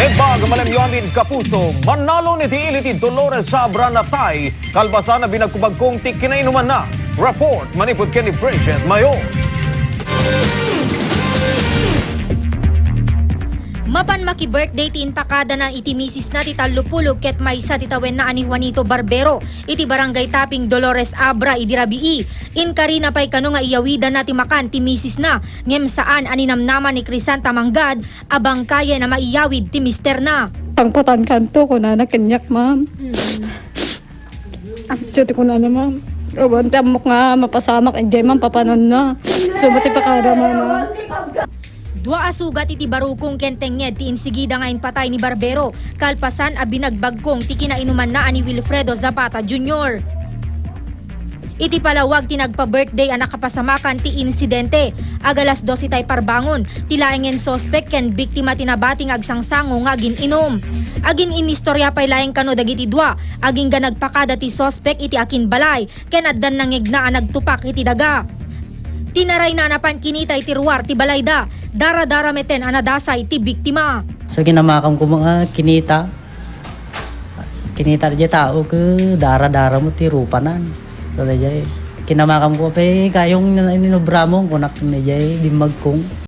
Ebag malamyamin kapuso, manalo ni Tiilitin Dolores sa Branatay, kalbasan na binagkubagkong tikinainuman na. Report, manipod Kenny Bridget Mayo. Mapan maki-birthday ti inpakada na iti misis na ti Talupulog ket maysa ti tawen na ani Juanito Barbero iti barangay Taping Dolores Abra idi rabii. Inkarina pay kano nga iyawida na ti makan ti misis na ngem saan aninamnaman ni Crisanta Manggad abang kaya na maiyawid ti mister na. Pangpatan kanto ko na nakanyak, ma'am. Siyete ko na ma'am. Abante amok nga mapasamak enjay ma'am papanon na. Sumati pa kada ma'am. Dua asugat iti barukong kentenged ti insigida nga patay ni Barbero kalpasan a binagbagkong ti kinainuman na ani Wilfredo Zapata Jr. Iti palawag ti nagpa-birthday a nakapasamakan ti insidente. Agalas 12 tay parbangon, tilaengen sospek ken biktima tinabating agsangsango nga agin inom. Agin inistorya pay laeng kano dagiti dua, aging ga nagpakada ti sospek iti akin balay, ken addan nangegna a nagtupak iti daga. Tinaray na napan kinita iti ruwar ti balayda, dara-dara meten anadasay ti biktima. So ginamakam ko mga kinita di tao ke dara-dara mo ti rupanan. So dajay kinamakam ko pe kayong ininobramong kunak ni jay dimagkong.